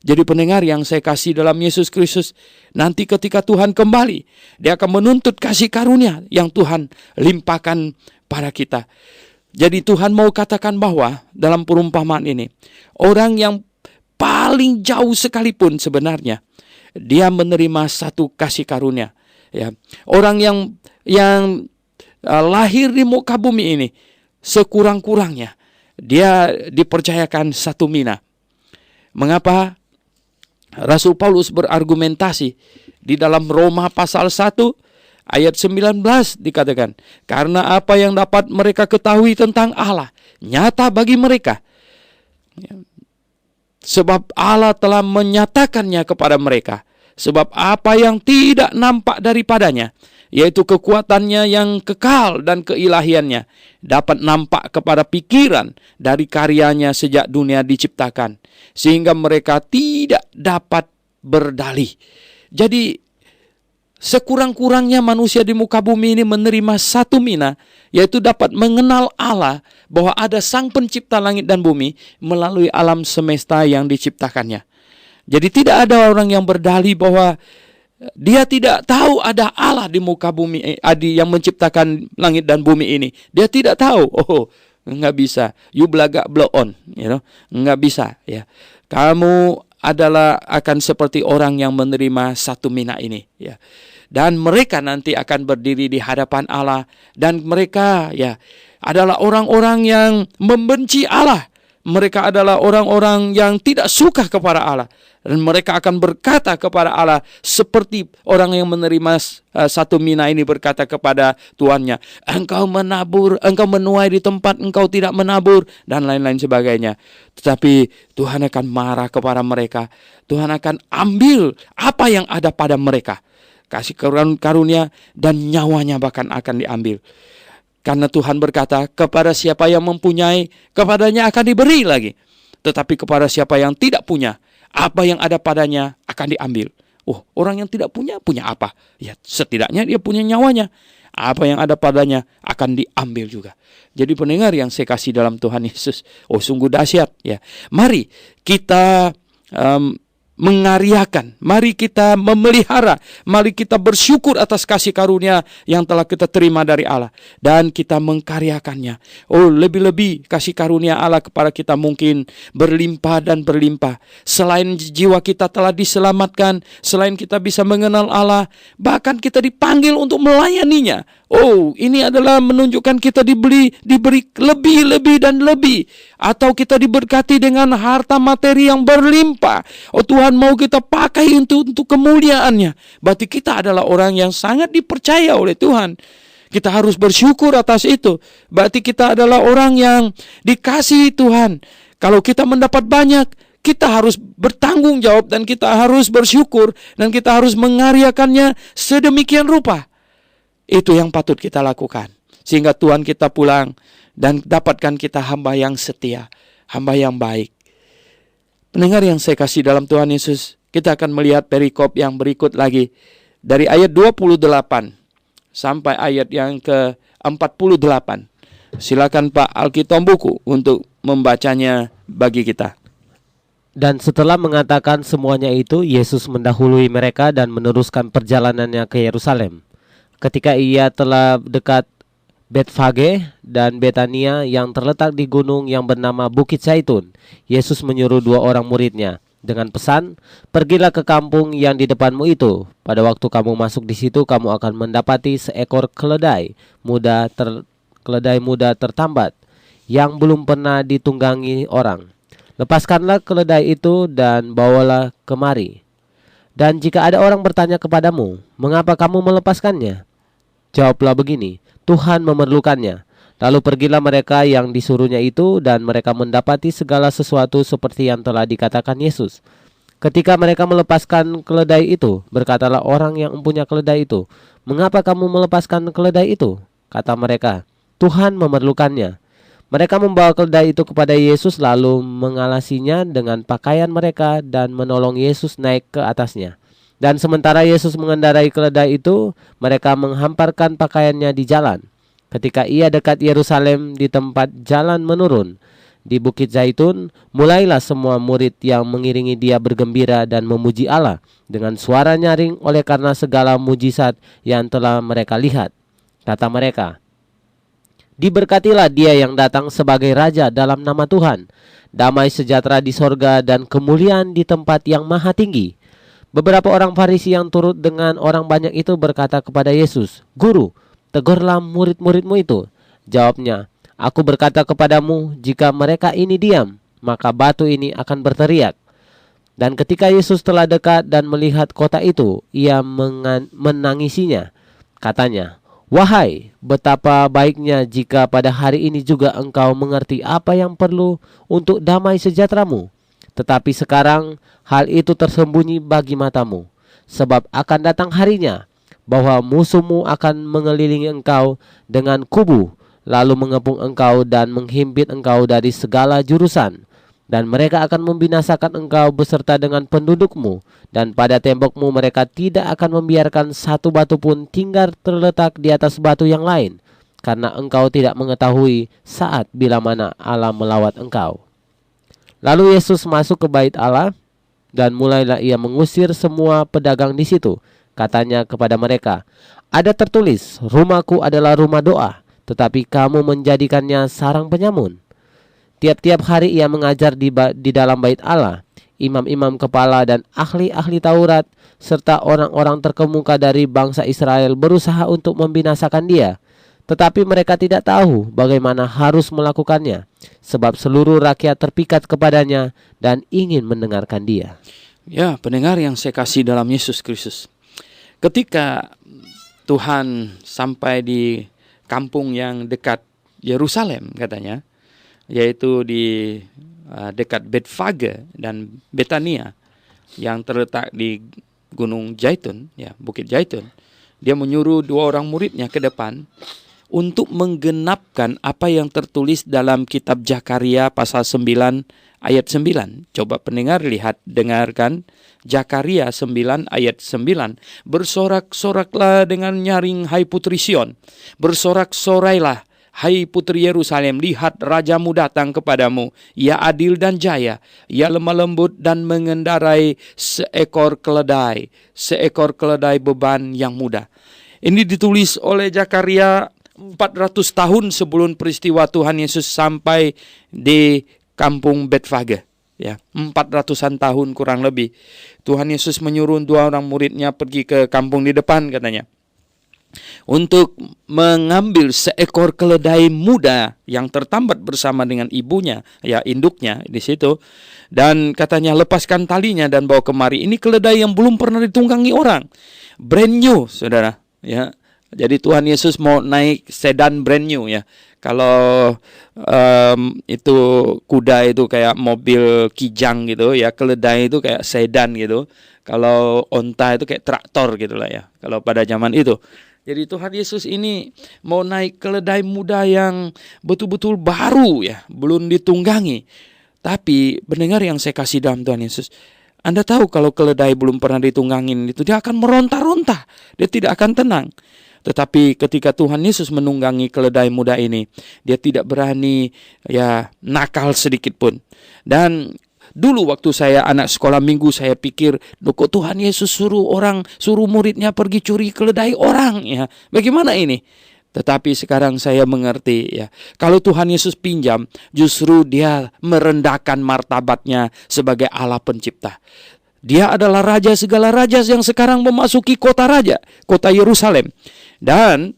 Jadi pendengar yang saya kasih dalam Yesus Kristus, nanti ketika Tuhan kembali, Dia akan menuntut kasih karunia yang Tuhan limpahkan pada kita. Jadi Tuhan mau katakan bahwa dalam perumpamaan ini, orang yang paling jauh sekalipun sebenarnya, dia menerima satu kasih karunia. Ya, orang yang lahir di muka bumi ini, sekurang-kurangnya dia dipercayakan satu mina. Mengapa? Rasul Paulus berargumentasi di dalam Roma pasal 1 ayat 19 dikatakan, karena apa yang dapat mereka ketahui tentang Allah nyata bagi mereka, sebab Allah telah menyatakannya kepada mereka. Sebab apa yang tidak nampak daripadanya, yaitu kekuatannya yang kekal dan keilahiannya, dapat nampak kepada pikiran dari karyanya sejak dunia diciptakan, sehingga mereka tidak dapat berdalih. Jadi sekurang-kurangnya manusia di muka bumi ini menerima satu mina, yaitu dapat mengenal Allah, bahwa ada Sang Pencipta langit dan bumi melalui alam semesta yang diciptakannya. Jadi tidak ada orang yang berdalih bahwa dia tidak tahu ada Allah di muka bumi, yang menciptakan langit dan bumi ini. Dia tidak tahu. Nggak bisa. You belagak blow on, nggak bisa. Ya, kamu adalah akan seperti orang yang menerima satu mina ini. Ya, dan mereka nanti akan berdiri di hadapan Allah, dan mereka adalah orang-orang yang membenci Allah. Mereka adalah orang-orang yang tidak suka kepada Allah. Dan mereka akan berkata kepada Allah seperti orang yang menerima satu mina ini berkata kepada tuannya, engkau menabur, engkau menuai di tempat engkau tidak menabur, dan lain-lain sebagainya. Tetapi Tuhan akan marah kepada mereka. Tuhan akan ambil apa yang ada pada mereka. Kasih karunia dan nyawanya bahkan akan diambil. Karena Tuhan berkata, kepada siapa yang mempunyai, kepadanya akan diberi lagi. Tetapi kepada siapa yang tidak punya, apa yang ada padanya akan diambil. Orang yang tidak punya apa? Ya, setidaknya dia punya nyawanya. Apa yang ada padanya akan diambil juga. Jadi pendengar yang saya kasih dalam Tuhan Yesus, sungguh dahsyat ya. Mari kita mengaryakan, mari kita memelihara, mari kita bersyukur atas kasih karunia yang telah kita terima dari Allah, dan kita mengkaryakannya. Lebih-lebih kasih karunia Allah kepada kita mungkin berlimpah dan berlimpah. Selain jiwa kita telah diselamatkan, selain kita bisa mengenal Allah, bahkan kita dipanggil untuk melayaninya. Ini adalah menunjukkan kita diberi lebih dan lebih. Atau kita diberkati dengan harta materi yang berlimpah. Tuhan mau kita pakai untuk kemuliaannya. Berarti kita adalah orang yang sangat dipercaya oleh Tuhan. Kita harus bersyukur atas itu. Berarti kita adalah orang yang dikasihi Tuhan. Kalau kita mendapat banyak, kita harus bertanggung jawab dan kita harus bersyukur dan kita harus mengaryakannya sedemikian rupa. Itu yang patut kita lakukan. Sehingga Tuhan kita pulang dan dapatkan kita hamba yang setia, hamba yang baik. Pendengar yang saya kasih dalam Tuhan Yesus, kita akan melihat perikop yang berikut lagi. Dari ayat 28 sampai ayat yang ke-48. Silakan Pak Alkitab buku untuk membacanya bagi kita. Dan setelah mengatakan semuanya itu, Yesus mendahului mereka dan meneruskan perjalanannya ke Yerusalem. Ketika ia telah dekat Betfage dan Betania yang terletak di gunung yang bernama Bukit Zaitun, Yesus menyuruh 2 orang muridnya dengan pesan, pergilah ke kampung yang di depanmu itu. Pada waktu kamu masuk di situ, kamu akan mendapati seekor keledai muda tertambat yang belum pernah ditunggangi orang. Lepaskanlah keledai itu dan bawalah kemari. Dan jika ada orang bertanya kepadamu, mengapa kamu melepaskannya? jawablah begini, Tuhan memerlukannya. Lalu pergilah mereka yang disuruhnya itu, dan mereka mendapati segala sesuatu seperti yang telah dikatakan Yesus. Ketika mereka melepaskan keledai itu, berkatalah orang yang mempunyai keledai itu, "Mengapa kamu melepaskan keledai itu?" Kata mereka, "Tuhan memerlukannya." Mereka membawa keledai itu kepada Yesus, lalu mengalasinya dengan pakaian mereka dan menolong Yesus naik ke atasnya. Dan sementara Yesus mengendarai keledai itu, mereka menghamparkan pakaiannya di jalan. Ketika ia dekat Yerusalem di tempat jalan menurun, di Bukit Zaitun, mulailah semua murid yang mengiringi dia bergembira dan memuji Allah dengan suara nyaring oleh karena segala mujizat yang telah mereka lihat. Kata mereka, "Diberkatilah dia yang datang sebagai Raja dalam nama Tuhan. Damai sejahtera di sorga dan kemuliaan di tempat yang maha tinggi." Beberapa orang Farisi yang turut dengan orang banyak itu berkata kepada Yesus, "Guru, tegurlah murid-muridmu itu." Jawabnya, "Aku berkata kepadamu, jika mereka ini diam, maka batu ini akan berteriak." Dan ketika Yesus telah dekat dan melihat kota itu, ia menangisinya. Katanya, "Wahai, betapa baiknya jika pada hari ini juga engkau mengerti apa yang perlu untuk damai sejahteramu. Tetapi sekarang hal itu tersembunyi bagi matamu. Sebab akan datang harinya bahwa musuhmu akan mengelilingi engkau dengan kubu, lalu mengepung engkau dan menghimpit engkau dari segala jurusan. Dan mereka akan membinasakan engkau beserta dengan pendudukmu, dan pada tembokmu mereka tidak akan membiarkan satu batu pun tinggal terletak di atas batu yang lain, karena engkau tidak mengetahui saat bila mana Allah melawat engkau." Lalu Yesus masuk ke bait Allah, dan mulailah ia mengusir semua pedagang di situ. Katanya kepada mereka, "Ada tertulis, rumahku adalah rumah doa, tetapi kamu menjadikannya sarang penyamun." Tiap-tiap hari ia mengajar di dalam bait Allah. Imam-imam kepala dan ahli-ahli Taurat serta orang-orang terkemuka dari bangsa Israel berusaha untuk membinasakan dia. Tetapi mereka tidak tahu bagaimana harus melakukannya, sebab seluruh rakyat terpikat kepadanya dan ingin mendengarkan dia. Ya, pendengar yang saya kasih dalam Yesus Kristus. Ketika Tuhan sampai di kampung yang dekat Yerusalem katanya, yaitu di dekat Betfage dan Betania yang terletak di Gunung Zaitun, ya, Bukit Zaitun. Dia menyuruh 2 orang muridnya ke depan untuk menggenapkan apa yang tertulis dalam kitab Zakaria pasal 9 ayat 9. Coba pendengar lihat, dengarkan. Zakaria 9 ayat 9. "Bersorak-soraklah dengan nyaring, hai putri Sion. Bersorak-sorailah, hai putri Yerusalem. Lihat rajamu datang kepadamu. Ia adil dan jaya. Ia lemah lembut dan mengendarai seekor keledai beban yang mudah." Ini ditulis oleh Zakaria 400 tahun sebelum peristiwa Tuhan Yesus sampai di kampung Betfage. Ya, 400-an tahun kurang lebih. Tuhan Yesus menyuruh 2 orang muridnya pergi ke kampung di depan katanya, untuk mengambil seekor keledai muda yang tertambat bersama dengan ibunya, ya induknya di situ. Dan katanya, "Lepaskan talinya dan bawa kemari." Ini keledai yang belum pernah ditunggangi orang. Brand new, saudara. Ya, jadi Tuhan Yesus mau naik sedan brand new ya. Kalau itu kuda itu kayak mobil kijang gitu ya, keledai itu kayak sedan gitu. Kalau onta itu kayak traktor gitulah ya. Kalau pada zaman itu. Jadi Tuhan Yesus ini mau naik keledai muda yang betul-betul baru ya, belum ditunggangi. Tapi pendengar yang saya kasih dalam Tuhan Yesus, Anda tahu kalau keledai belum pernah ditunggangin itu dia akan meronta-ronta, dia tidak akan tenang. Tetapi ketika Tuhan Yesus menunggangi keledai muda ini, dia tidak berani ya nakal sedikit pun. Dan dulu waktu saya anak sekolah minggu, saya pikir, kok Tuhan Yesus suruh muridnya pergi curi keledai orang ya. Bagaimana ini? Tetapi sekarang saya mengerti ya, kalau Tuhan Yesus pinjam, justru dia merendahkan martabatnya sebagai Allah pencipta. Dia adalah raja segala raja yang sekarang memasuki kota raja, kota Yerusalem. Dan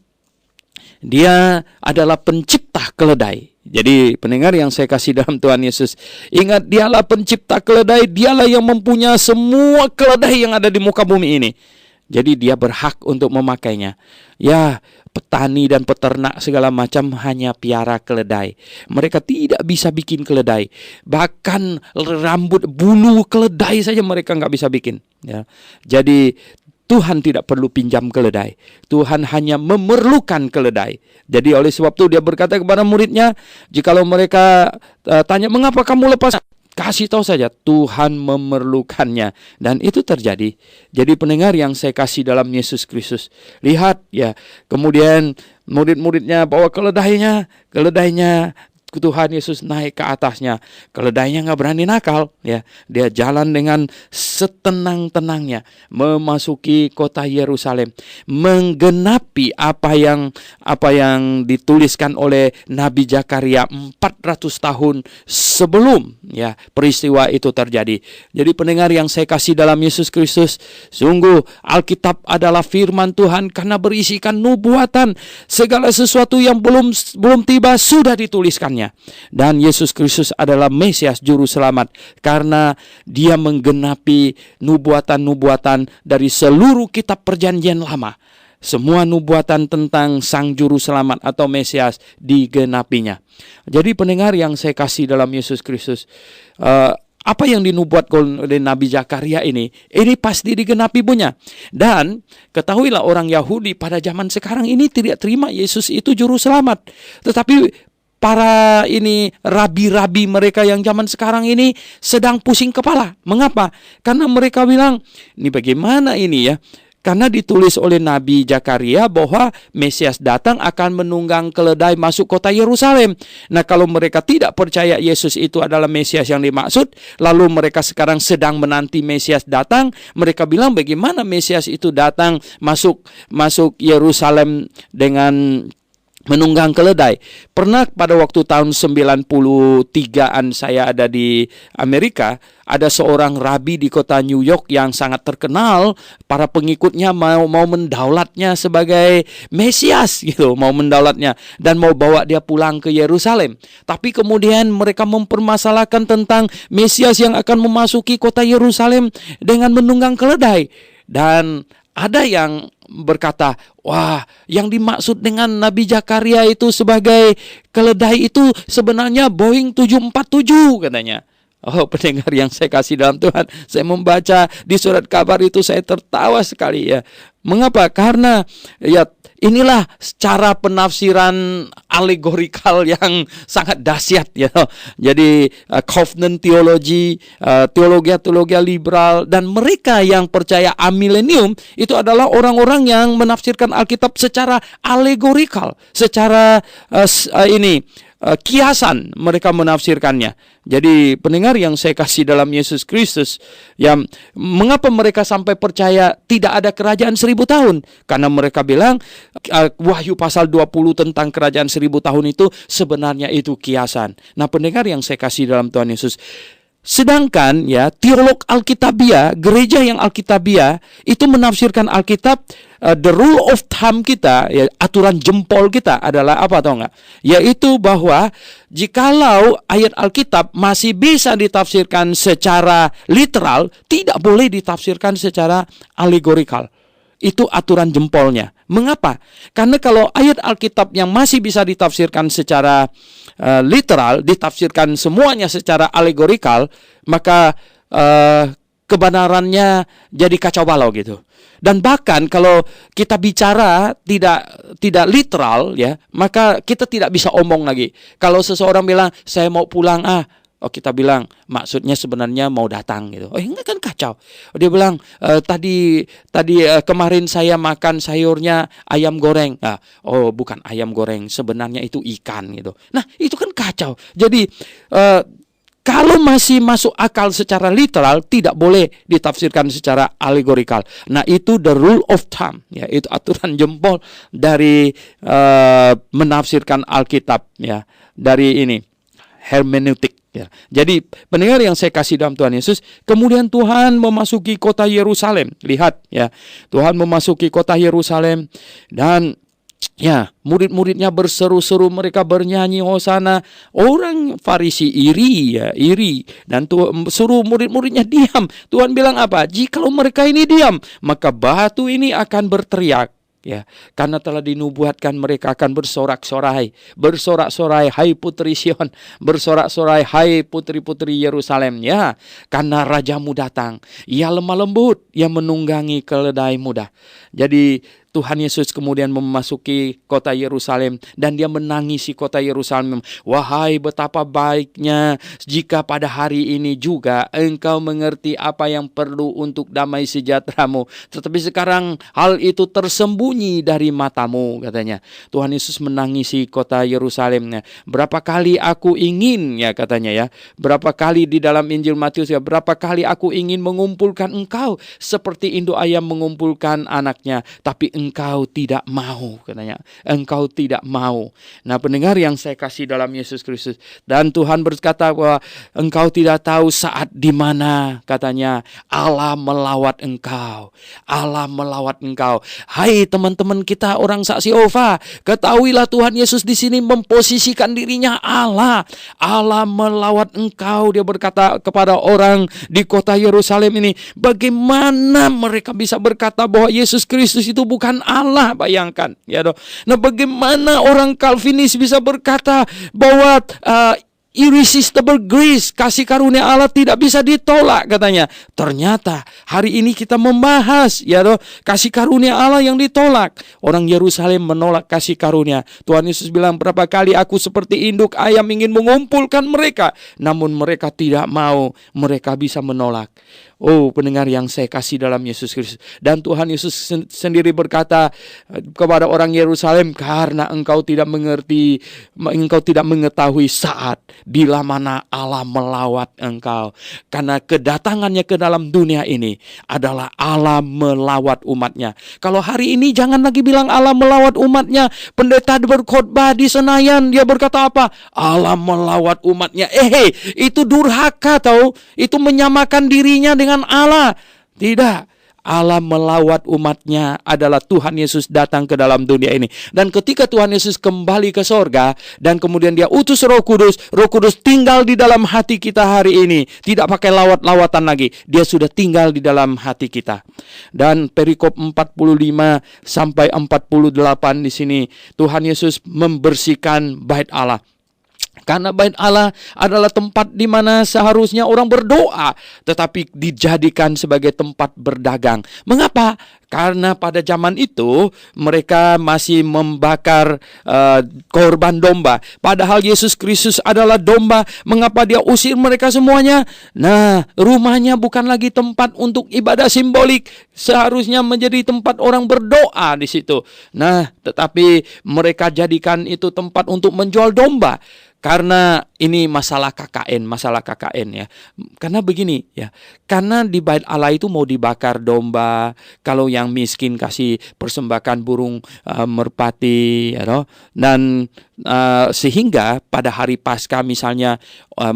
dia adalah pencipta keledai. Jadi pendengar yang saya kasih dalam Tuhan Yesus, ingat, dialah pencipta keledai, dialah yang mempunyai semua keledai yang ada di muka bumi ini. Jadi dia berhak untuk memakainya. Ya, petani dan peternak segala macam hanya piara keledai. Mereka tidak bisa bikin keledai. Bahkan rambut bulu keledai saja mereka nggak bisa bikin. Ya. Jadi Tuhan tidak perlu pinjam keledai. Tuhan hanya memerlukan keledai. Jadi oleh sebab itu dia berkata kepada muridnya, jikalau mereka tanya, mengapa kamu lepas? Kasih tahu saja, Tuhan memerlukannya. Dan itu terjadi. Jadi pendengar yang saya kasih dalam Yesus Kristus, lihat ya, kemudian murid-muridnya bawa keledainya Tuhan Yesus naik ke atasnya. Keledainya nggak berani nakal, ya. Dia jalan dengan setenang-tenangnya memasuki kota Yerusalem, menggenapi apa yang dituliskan oleh Nabi Zakaria 400 tahun sebelum ya peristiwa itu terjadi. Jadi pendengar yang saya kasih dalam Yesus Kristus, sungguh Alkitab adalah firman Tuhan karena berisikan nubuatan. Segala sesuatu yang belum tiba sudah dituliskannya. Dan Yesus Kristus adalah Mesias Juru Selamat karena dia menggenapi nubuatan-nubuatan dari seluruh kitab perjanjian lama. Semua nubuatan tentang Sang Juru Selamat atau Mesias digenapinya. Jadi pendengar yang saya kasih dalam Yesus Kristus, apa yang dinubuatkan oleh Nabi Zakaria ini pasti digenapi punya. Dan ketahuilah orang Yahudi pada zaman sekarang ini tidak terima Yesus itu Juru Selamat. Tetapi para rabi-rabi mereka yang zaman sekarang ini sedang pusing kepala. Mengapa? Karena mereka bilang, ini bagaimana ini ya? Karena ditulis oleh Nabi Zakaria bahwa Mesias datang akan menunggang keledai masuk kota Yerusalem. Nah, kalau mereka tidak percaya Yesus itu adalah Mesias yang dimaksud, lalu mereka sekarang sedang menanti Mesias datang, mereka bilang bagaimana Mesias itu datang masuk Yerusalem dengan menunggang keledai. Pernah pada waktu tahun 93-an saya ada di Amerika, ada seorang rabi di kota New York yang sangat terkenal, para pengikutnya mau mendaulatnya sebagai Mesias gitu, mau mendaulatnya dan mau bawa dia pulang ke Yerusalem. Tapi kemudian mereka mempermasalahkan tentang Mesias yang akan memasuki kota Yerusalem dengan menunggang keledai. Dan ada yang berkata, wah, yang dimaksud dengan Nabi Zakaria itu sebagai keledai itu sebenarnya Boeing 747 katanya. Oh, pendengar yang saya kasih dalam Tuhan, saya membaca di surat kabar itu saya tertawa sekali ya. Mengapa? Karena ya inilah cara penafsiran alegorikal yang sangat dahsyat ya. Jadi covenant theology, teologi liberal, dan mereka yang percaya amilenium itu adalah orang-orang yang menafsirkan Alkitab secara alegorikal, secara kiasan mereka menafsirkannya. Jadi pendengar yang saya kasih dalam Yesus Kristus, yang mengapa mereka sampai percaya tidak ada kerajaan 1000 tahun? Karena mereka bilang Wahyu pasal 20 tentang kerajaan 1000 tahun itu sebenarnya itu kiasan. Nah, pendengar yang saya kasih dalam Tuhan Yesus, sedangkan ya teolog Alkitabiah, gereja yang Alkitabiah itu menafsirkan Alkitab, the rule of thumb kita, ya, aturan jempol kita adalah apa tahu nggak? Yaitu bahwa jikalau ayat Alkitab masih bisa ditafsirkan secara literal, tidak boleh ditafsirkan secara alegorikal. Itu aturan jempolnya. Mengapa? Karena kalau ayat Alkitab yang masih bisa ditafsirkan secara literal, ditafsirkan semuanya secara alegorikal, maka kebenarannya jadi kacau balau gitu. Dan bahkan kalau kita bicara tidak literal ya, maka kita tidak bisa omong lagi. Kalau seseorang bilang saya mau pulang, kita bilang maksudnya sebenarnya mau datang gitu. Oh, enggak kan kacau. Dia bilang tadi kemarin saya makan sayurnya ayam goreng. Oh, bukan ayam goreng, sebenarnya itu ikan gitu. Nah, itu kan kacau. Jadi kalau masih masuk akal secara literal, tidak boleh ditafsirkan secara alegorikal. Nah, itu the rule of thumb, ya, itu aturan jempol dari menafsirkan Alkitab, ya, dari ini hermeneutik. Ya. Jadi pendengar yang saya kasih dalam Tuhan Yesus, kemudian Tuhan memasuki kota Yerusalem. Lihat, ya, Tuhan memasuki kota Yerusalem dan Ya, murid-muridnya berseru-seru, mereka bernyanyi hosana. Orang Farisi iri dan Tuhan suruh murid-muridnya diam. Tuhan bilang apa? Jikalau mereka ini diam, maka batu ini akan berteriak. Ya, karena telah dinubuatkan mereka akan bersorak-sorai, hai putri Sion, bersorak-sorai hai putri-putri Yerusalem. Ya, karena rajamu datang, ia lemah lembut, ia menunggangi keledai muda. Jadi Tuhan Yesus kemudian memasuki kota Yerusalem dan dia menangisi kota Yerusalem. Wahai betapa baiknya jika pada hari ini juga engkau mengerti apa yang perlu untuk damai sejahteramu. Tetapi sekarang hal itu tersembunyi dari matamu, katanya. Tuhan Yesus menangisi kota Yerusalem. Berapa kali aku ingin, ya katanya ya. Berapa kali di dalam Injil Matius ya, berapa kali aku ingin mengumpulkan engkau seperti induk ayam mengumpulkan anaknya, tapi engkau tidak mau, katanya. Engkau tidak mau. Nah, pendengar yang saya kasih dalam Yesus Kristus, dan Tuhan berkata bahwa engkau tidak tahu saat di mana, katanya, Allah melawat engkau. Allah melawat engkau. Hai teman-teman kita orang saksi Yehova, ketahuilah Tuhan Yesus di sini memposisikan dirinya Allah. Allah melawat engkau. Dia berkata kepada orang di kota Yerusalem ini, bagaimana mereka bisa berkata bahwa Yesus Kristus itu bukan Allah, bayangkan ya toh. Nah, bagaimana orang Calvinis bisa berkata bahwa irresistible grace, kasih karunia Allah tidak bisa ditolak, katanya. Ternyata hari ini kita membahas ya toh, kasih karunia Allah yang ditolak. Orang Yerusalem menolak kasih karunia. Tuhan Yesus bilang, berapa kali aku seperti induk ayam ingin mengumpulkan mereka, namun mereka tidak mau, mereka bisa menolak. Oh, pendengar yang saya kasih dalam Yesus Kristus. Dan Tuhan Yesus sendiri berkata kepada orang Yerusalem, karena engkau tidak mengerti, engkau tidak mengetahui saat bila mana Allah melawat engkau. Karena kedatangannya ke dalam dunia ini adalah Allah melawat umatnya. Kalau hari ini jangan lagi bilang Allah melawat umatnya. Pendeta berkhotbah di Senayan, dia berkata apa? Allah melawat umatnya. Itu durhaka tahu. Itu menyamakan dirinya dengan Allah. Tidak. Allah melawat umatnya adalah Tuhan Yesus datang ke dalam dunia ini. Dan ketika Tuhan Yesus kembali ke sorga dan kemudian dia utus Roh Kudus tinggal di dalam hati kita hari ini. Tidak pakai lawat-lawatan lagi. Dia sudah tinggal di dalam hati kita. Dan perikop 45 sampai 48 di sini Tuhan Yesus membersihkan bait Allah. Karena bait Allah adalah tempat di mana seharusnya orang berdoa, tetapi dijadikan sebagai tempat berdagang. Mengapa? Karena pada zaman itu mereka masih membakar korban domba. Padahal Yesus Kristus adalah domba. Mengapa dia usir mereka semuanya? Nah, rumahnya bukan lagi tempat untuk ibadah simbolik. Seharusnya menjadi tempat orang berdoa di situ. Nah, tetapi mereka jadikan itu tempat untuk menjual domba. Karena ini masalah KKN ya. Karena begini ya, karena di bait Allah itu mau dibakar domba, kalau yang miskin kasih persembahkan burung merpati, ya toh. Dan sehingga pada hari Paskah misalnya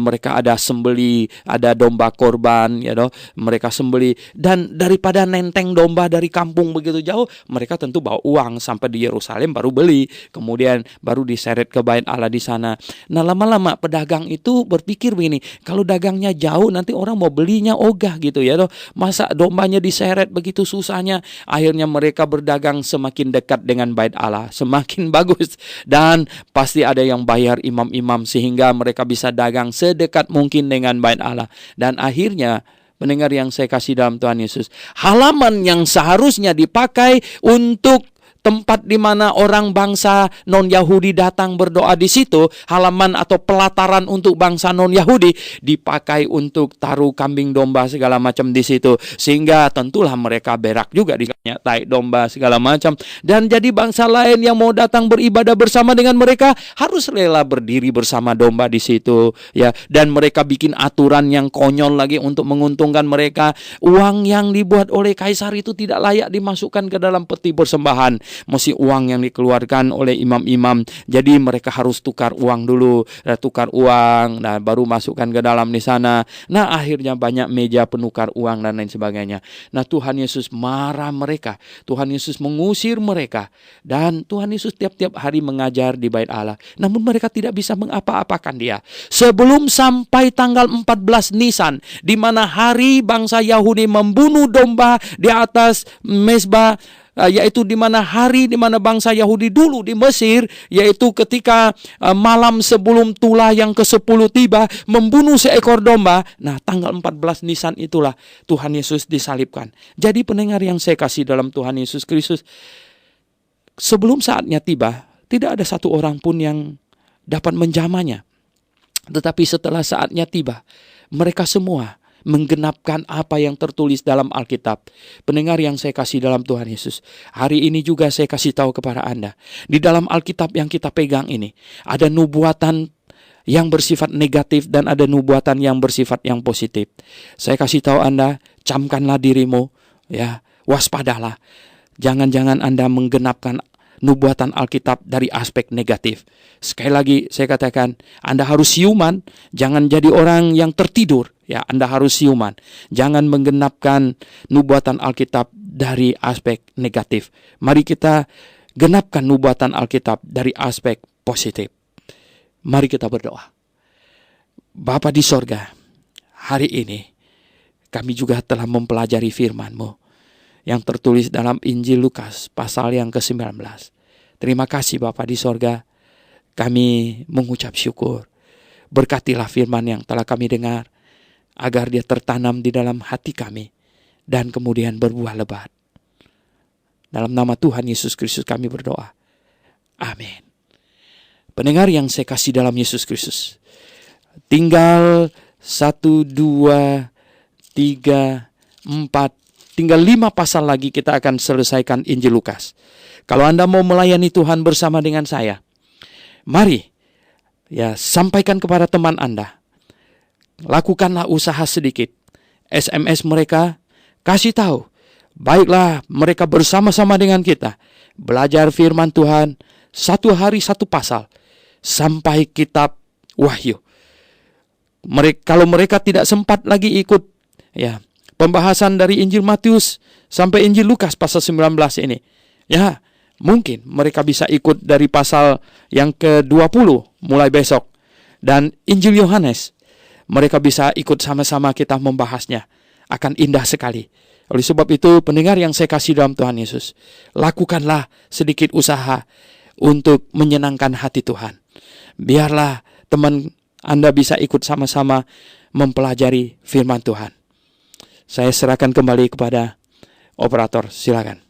mereka ada sembeli, ada domba korban, ya toh. Mereka sembeli, dan daripada nenteng domba dari kampung begitu jauh, mereka tentu bawa uang sampai di Yerusalem baru beli, kemudian baru diseret ke bait Allah di sana. Nah, lama-lama pedagang itu berpikir begini, kalau dagangnya jauh nanti orang mau belinya ogah gitu ya toh. Masa dombanya diseret begitu susahnya. Akhirnya mereka berdagang semakin dekat dengan bait Allah, semakin bagus, dan pasti ada yang bayar imam-imam sehingga mereka bisa dagang sedekat mungkin dengan bait Allah. Dan akhirnya pendengar yang saya kasih dalam Tuhan Yesus, halaman yang seharusnya dipakai untuk tempat di mana orang bangsa non-Yahudi datang berdoa di situ, halaman atau pelataran untuk bangsa non-Yahudi, dipakai untuk taruh kambing domba segala macam di situ. Sehingga tentulah mereka berak juga di tai domba segala macam. Dan jadi bangsa lain yang mau datang beribadah bersama dengan mereka harus rela berdiri bersama domba di situ, ya. Dan mereka bikin aturan yang konyol lagi untuk menguntungkan mereka. Uang yang dibuat oleh kaisar itu tidak layak dimasukkan ke dalam peti persembahan. mesti uang yang dikeluarkan oleh imam-imam. Jadi mereka harus tukar uang dulu, tukar uang, nah baru masukkan ke dalam di sana. Nah akhirnya banyak meja penukar uang dan lain sebagainya. Nah Tuhan Yesus marah mereka, Tuhan Yesus mengusir mereka, dan Tuhan Yesus tiap-tiap hari mengajar di bait Allah. Namun mereka tidak bisa mengapa-apakan dia. Sebelum sampai tanggal 14 Nisan, di mana hari bangsa Yahudi membunuh domba di atas mezbah, yaitu di mana hari di mana bangsa Yahudi dulu di Mesir, yaitu ketika malam sebelum tulah yang ke-10 tiba, membunuh seekor domba. Nah, tanggal 14 Nisan itulah Tuhan Yesus disalibkan. Jadi pendengar yang saya kasih dalam Tuhan Yesus Kristus, sebelum saatnya tiba, tidak ada satu orang pun yang dapat menjamahnya. Tetapi setelah saatnya tiba, mereka semua menggenapkan apa yang tertulis dalam Alkitab. Pendengar yang saya kasih dalam Tuhan Yesus, hari ini juga saya kasih tahu kepada Anda, di dalam Alkitab yang kita pegang ini, ada nubuatan yang bersifat negatif dan ada nubuatan yang bersifat yang positif. Saya kasih tahu Anda, camkanlah dirimu, ya, waspadalah. Jangan-jangan Anda menggenapkan nubuatan Alkitab dari aspek negatif. Sekali lagi saya katakan, Anda harus siuman, jangan jadi orang yang tertidur. Ya, Anda harus siuman. Jangan menggenapkan nubuatan Alkitab dari aspek negatif. Mari kita genapkan nubuatan Alkitab dari aspek positif. Mari kita berdoa. Bapa di sorga, hari ini kami juga telah mempelajari firman-Mu yang tertulis dalam Injil Lukas pasal yang ke-19. Terima kasih Bapa di sorga, kami mengucap syukur. Berkatilah firman yang telah kami dengar, agar dia tertanam di dalam hati kami, dan kemudian berbuah lebat. Dalam nama Tuhan Yesus Kristus kami berdoa. Amin. Pendengar yang saya kasih dalam Yesus Kristus, tinggal 1, 2, 3, 4, tinggal 5 pasal lagi kita akan selesaikan Injil Lukas. Kalau Anda mau melayani Tuhan bersama dengan saya, mari ya sampaikan kepada teman Anda. Lakukanlah usaha sedikit. SMS mereka, kasih tahu. Baiklah, mereka bersama-sama dengan kita belajar firman Tuhan, 1 hari 1 pasal sampai kitab Wahyu. Kalau mereka tidak sempat lagi ikut ya pembahasan dari Injil Matius sampai Injil Lukas pasal 19 ini, ya mungkin mereka bisa ikut dari pasal yang ke-20 mulai besok, dan Injil Yohanes mereka bisa ikut sama-sama kita membahasnya. Akan indah sekali. Oleh sebab itu, pendengar yang saya kasih dalam Tuhan Yesus, lakukanlah sedikit usaha untuk menyenangkan hati Tuhan. Biarlah teman Anda bisa ikut sama-sama mempelajari firman Tuhan. Saya serahkan kembali kepada operator, silakan.